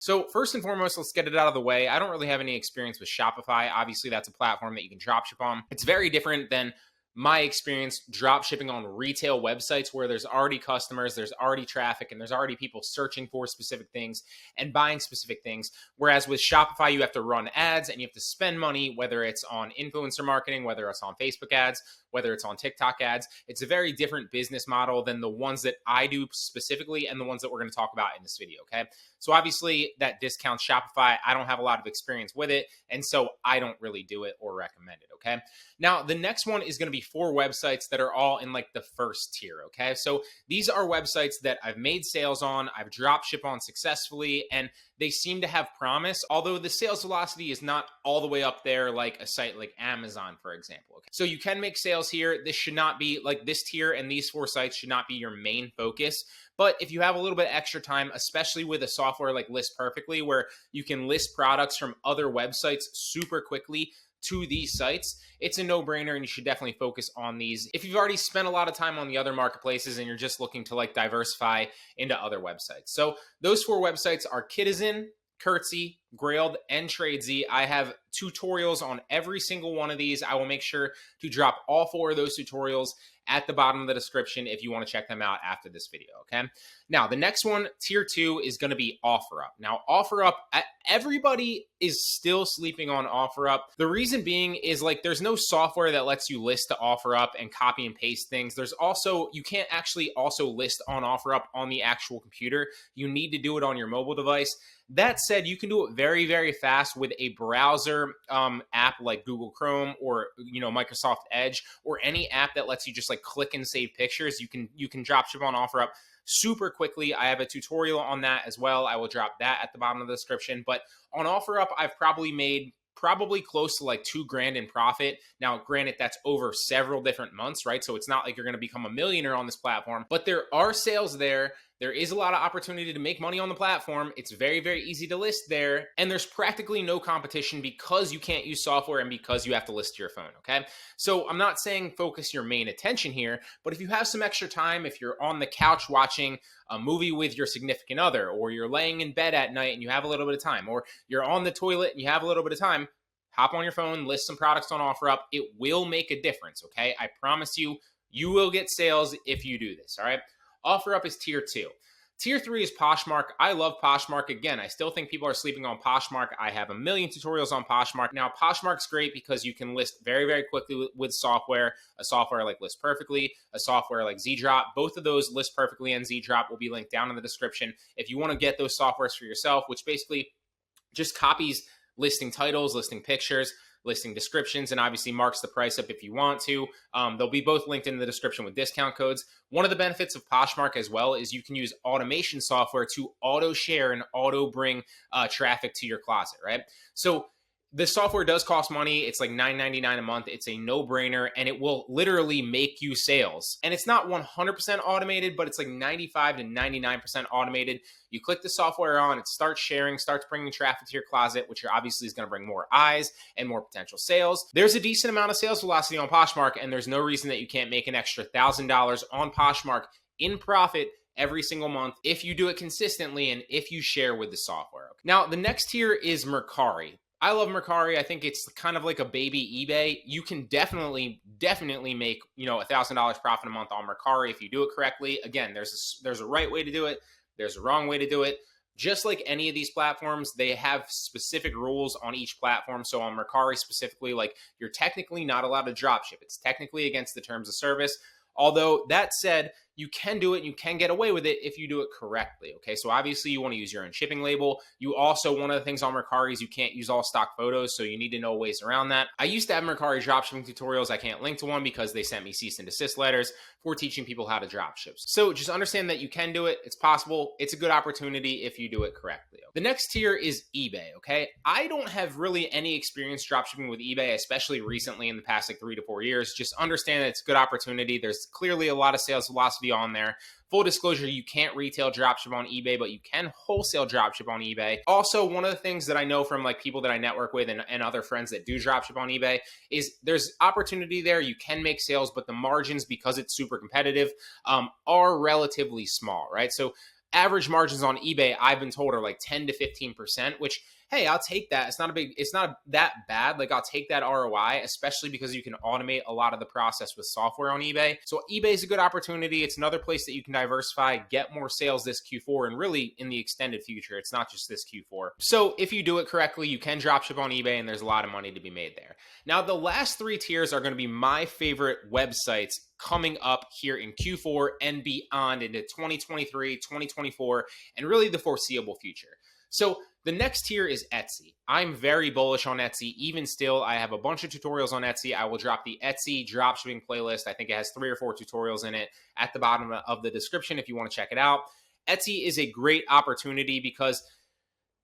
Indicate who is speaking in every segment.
Speaker 1: So first and foremost, let's get it out of the way. I don't really have any experience with Shopify. Obviously, that's a platform that you can dropship on. It's very different than my experience drop shipping on retail websites where there's already customers, there's already traffic, and there's already people searching for specific things and buying specific things. Whereas with Shopify, you have to run ads and you have to spend money, whether it's on influencer marketing, whether it's on Facebook ads, whether it's on TikTok ads. It's a very different business model than the ones that I do specifically and the ones that we're going to talk about in this video, okay? So obviously that discounts Shopify. I don't have a lot of experience with it, and so I don't really do it or recommend it, okay? Now, the next one is going to be 4 websites that are all in like the first tier, okay? So these are websites that I've made sales on, I've drop shipped on successfully, and they seem to have promise, although the sales velocity is not all the way up there like a site like Amazon, for example. Okay? So you can make sales here. This should not be like this tier, and these 4 sites should not be your main focus. But if you have a little bit extra time, especially with a software like List Perfectly, where you can list products from other websites super quickly to these sites, it's a no-brainer and you should definitely focus on these. If you've already spent a lot of time on the other marketplaces and you're just looking to like diversify into other websites. So those 4 websites are Kitizen, Curtsy, Grailed, and Tradesy. I have tutorials on every single one of these. I will make sure to drop all 4 of those tutorials at the bottom of the description if you want to check them out after this video, okay? Now, the next one, tier 2, is going to be OfferUp. Now, OfferUp, everybody is still sleeping on OfferUp. The reason being is like there's no software that lets you list to OfferUp and copy and paste things. There's also, you can't actually also list on OfferUp on the actual computer. You need to do it on your mobile device. That said, you can do it very, very fast with a browser app like Google Chrome or Microsoft Edge, or any app that lets you just like click and save pictures. You can drop ship on OfferUp super quickly. I have a tutorial on that as well. I will drop that at the bottom of the description. But on OfferUp, I've probably made close to like $2,000 in profit. Now, granted, that's over several different months, right? So it's not like you're going to become a millionaire on this platform, but there are sales there. There is a lot of opportunity to make money on the platform. It's very, very easy to list there. And there's practically no competition because you can't use software and because you have to list to your phone, okay? So I'm not saying focus your main attention here, but if you have some extra time, if you're on the couch watching a movie with your significant other, or you're laying in bed at night and you have a little bit of time, or you're on the toilet and you have a little bit of time, hop on your phone, list some products on OfferUp. It will make a difference, okay? I promise you, you will get sales if you do this, all right? OfferUp is tier 2. Tier 3 is Poshmark. I love Poshmark. Again, I still think people are sleeping on Poshmark. I have a million tutorials on Poshmark. Now, Poshmark's great because you can list very, very quickly with software, a software like List Perfectly, a software like ZDrop. Both of those, List Perfectly and ZDrop, will be linked down in the description. If you want to get those softwares for yourself, which basically just copies listing titles, listing pictures, listing descriptions, and obviously marks the price up if you want to. They'll be both linked in the description with discount codes. One of the benefits of Poshmark as well is you can use automation software to auto share and auto bring traffic to your closet, right? So the software does cost money. It's like $9.99 a month. It's a no-brainer, and it will literally make you sales. And it's not 100% automated, but it's like 95 to 99% automated. You click the software on, it starts sharing, starts bringing traffic to your closet, which obviously is going to bring more eyes and more potential sales. There's a decent amount of sales velocity on Poshmark, and there's no reason that you can't make an extra $1,000 on Poshmark in profit every single month if you do it consistently and if you share with the software. Now, the next tier is Mercari. I love Mercari. I think it's kind of like a baby eBay. You can definitely make, $1,000 profit a month on Mercari if you do it correctly. Again, there's a right way to do it. There's a wrong way to do it. Just like any of these platforms, they have specific rules on each platform. So on Mercari specifically, like you're technically not allowed to dropship. It's technically against the terms of service. Although that said, you can do it and you can get away with it if you do it correctly, okay? So obviously you want to use your own shipping label. You also, one of the things on Mercari is you can't use all stock photos, so you need to know ways around that. I used to have Mercari dropshipping tutorials. I can't link to one because they sent me cease and desist letters for teaching people how to dropship. So just understand that you can do it. It's possible. It's a good opportunity if you do it correctly. The next tier is eBay, okay? I don't have really any experience dropshipping with eBay, especially recently in the past like 3 to 4 years. Just understand that it's a good opportunity. There's clearly a lot of sales velocity on there. Full disclosure, you can't retail dropship on eBay, but you can wholesale dropship on eBay. Also, one of the things that I know from like people that I network with and other friends that do dropship on eBay is there's opportunity there. You can make sales, but the margins, because it's super competitive, are relatively small, right? So Average margins on eBay, I've been told, are like 10 to 15%, which, hey, I'll take that. It's not that bad. Like, I'll take that ROI, especially because you can automate a lot of the process with software on eBay. So eBay is a good opportunity. It's another place that you can diversify, get more sales this Q4, and really in the extended future. It's not just this Q4. So if you do it correctly, you can dropship on eBay, and there's a lot of money to be made there. Now, the last three tiers are going to be my favorite websites coming up here in Q4 and beyond into 2023, 2024, and really the foreseeable future. So the next tier is Etsy. I'm very bullish on Etsy. Even still, I have a bunch of tutorials on Etsy. I will drop the Etsy dropshipping playlist. I think it has 3 or 4 tutorials in it at the bottom of the description if you want to check it out. Etsy is a great opportunity because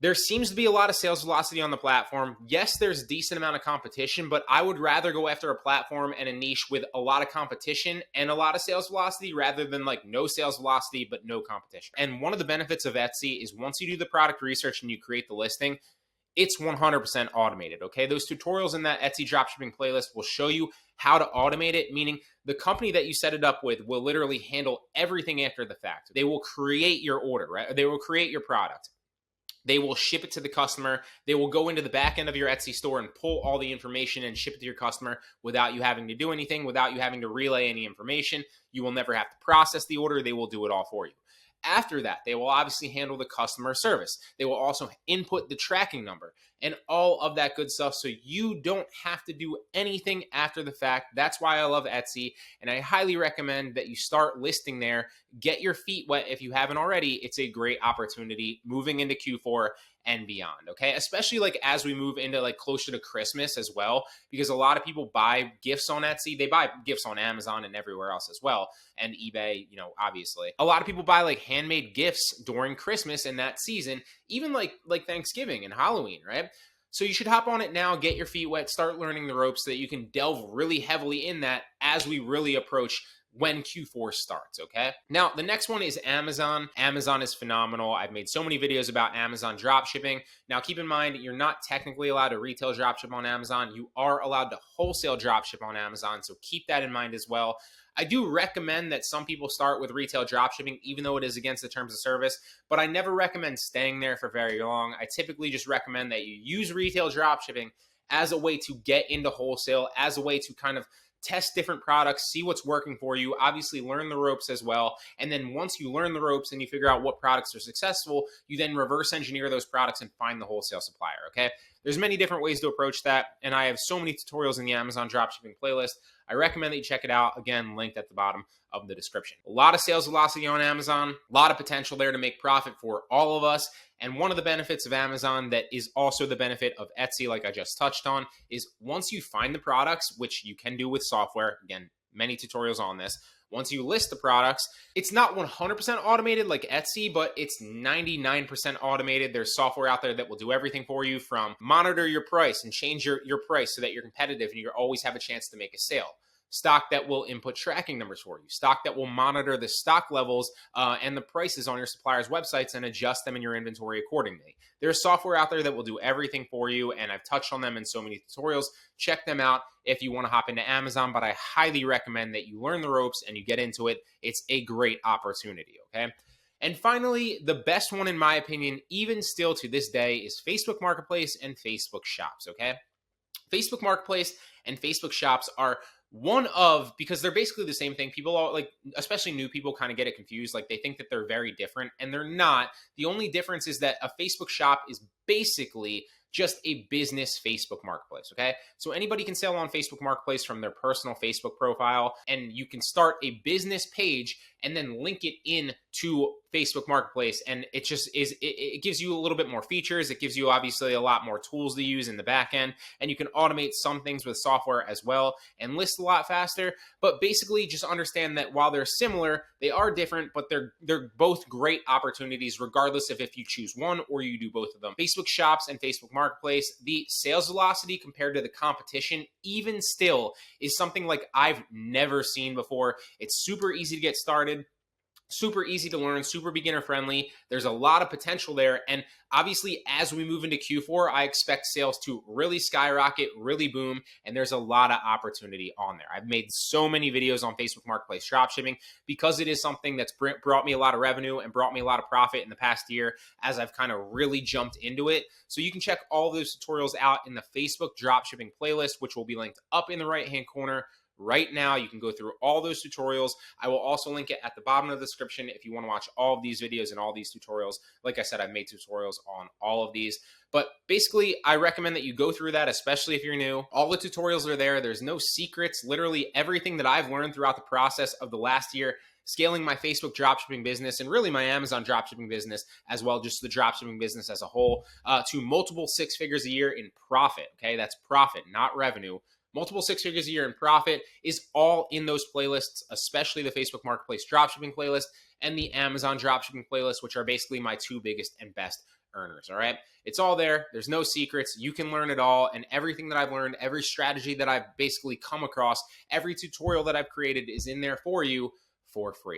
Speaker 1: there seems to be a lot of sales velocity on the platform. Yes, there's a decent amount of competition, but I would rather go after a platform and a niche with a lot of competition and a lot of sales velocity rather than like no sales velocity, but no competition. And one of the benefits of Etsy is once you do the product research and you create the listing, it's 100% automated, okay? Those tutorials in that Etsy dropshipping playlist will show you how to automate it, meaning the company that you set it up with will literally handle everything after the fact. They will create your order, right? They will create your product. They will ship it to the customer. They will go into the back end of your Etsy store and pull all the information and ship it to your customer without you having to do anything, without you having to relay any information. You will never have to process the order. They will do it all for you. After that, they will obviously handle the customer service. They will also input the tracking number and all of that good stuff, so you don't have to do anything after the fact. That's why I love Etsy, and I highly recommend that you start listing there. Get your feet wet if you haven't already. It's a great opportunity moving into Q4 and beyond, okay? Especially like as we move into like closer to Christmas as well, because a lot of people buy gifts on Etsy. They buy gifts on Amazon and everywhere else as well, and eBay, obviously. A lot of people buy like handmade gifts during Christmas and that season, even like Thanksgiving and Halloween, right? So you should hop on it now, get your feet wet, start learning the ropes so that you can delve really heavily in that as we really approach when Q4 starts, okay? Now, the next one is Amazon. Amazon is phenomenal. I've made so many videos about Amazon dropshipping. Now, keep in mind, you're not technically allowed to retail dropship on Amazon. You are allowed to wholesale dropship on Amazon, so keep that in mind as well. I do recommend that some people start with retail dropshipping, even though it is against the terms of service, but I never recommend staying there for very long. I typically just recommend that you use retail dropshipping as a way to get into wholesale, as a way to kind of test different products, see what's working for you, obviously learn the ropes as well. And then once you learn the ropes and you figure out what products are successful, you then reverse engineer those products and find the wholesale supplier, okay? There's many different ways to approach that, and I have so many tutorials in the Amazon dropshipping playlist. I recommend that you check it out. Again, linked at the bottom of the description. A lot of sales velocity on Amazon, a lot of potential there to make profit for all of us. And one of the benefits of Amazon that is also the benefit of Etsy, like I just touched on, is once you find the products, which you can do with software, again, many tutorials on this, once you list the products, it's not 100% automated like Etsy, but it's 99% automated. There's software out there that will do everything for you, from monitor your price and change your price so that you're competitive and you always have a chance to make a sale. Stock that will input tracking numbers for you, stock that will monitor the stock levels and the prices on your suppliers' websites and adjust them in your inventory accordingly. There's software out there that will do everything for you, and I've touched on them in so many tutorials. Check them out if you want to hop into Amazon, but I highly recommend that you learn the ropes and you get into it. It's a great opportunity, okay? And finally, the best one in my opinion, even still to this day, is Facebook Marketplace and Facebook Shops, okay? Facebook Marketplace and Facebook Shops are because they're basically the same thing. People all, like, especially new people, kind of get it confused. Like, they think that they're very different, and they're not. The only difference is that a Facebook shop is basically just a business Facebook Marketplace, okay? So anybody can sell on Facebook Marketplace from their personal Facebook profile, and you can start a business page and then link it in to Facebook Marketplace, and it just is, it gives you a little bit more features. It gives you obviously a lot more tools to use in the back end, and you can automate some things with software as well and list a lot faster. But basically, just understand that while they're similar, they are different, but they're both great opportunities regardless of if you choose one or you do both of them. Facebook Shops and Facebook Marketplace, the sales velocity compared to the competition, even still, is something like I've never seen before. It's super easy to get started. Super easy to learn, super beginner friendly. There's a lot of potential there. And obviously, as we move into Q4, I expect sales to really skyrocket, really boom. And there's a lot of opportunity on there. I've made so many videos on Facebook Marketplace dropshipping because it is something that's brought me a lot of revenue and brought me a lot of profit in the past year as I've kind of really jumped into it. So you can check all those tutorials out in the Facebook dropshipping playlist, which will be linked up in the right-hand corner. Right now, you can go through all those tutorials. I will also link it at the bottom of the description if you want to watch all of these videos and all these tutorials. Like I said, I've made tutorials on all of these. But basically, I recommend that you go through that, especially if you're new. All the tutorials are there. There's no secrets. Literally everything that I've learned throughout the process of the last year, scaling my Facebook dropshipping business and really my Amazon dropshipping business as well, just the dropshipping business as a whole, to multiple six figures a year in profit. Okay, that's profit, not revenue. Multiple six figures a year in profit is all in those playlists, especially the Facebook Marketplace dropshipping playlist and the Amazon dropshipping playlist, which are basically my two biggest and best earners. All right. It's all there. There's no secrets. You can learn it all. And everything that I've learned, every strategy that I've basically come across, every tutorial that I've created is in there for you for free.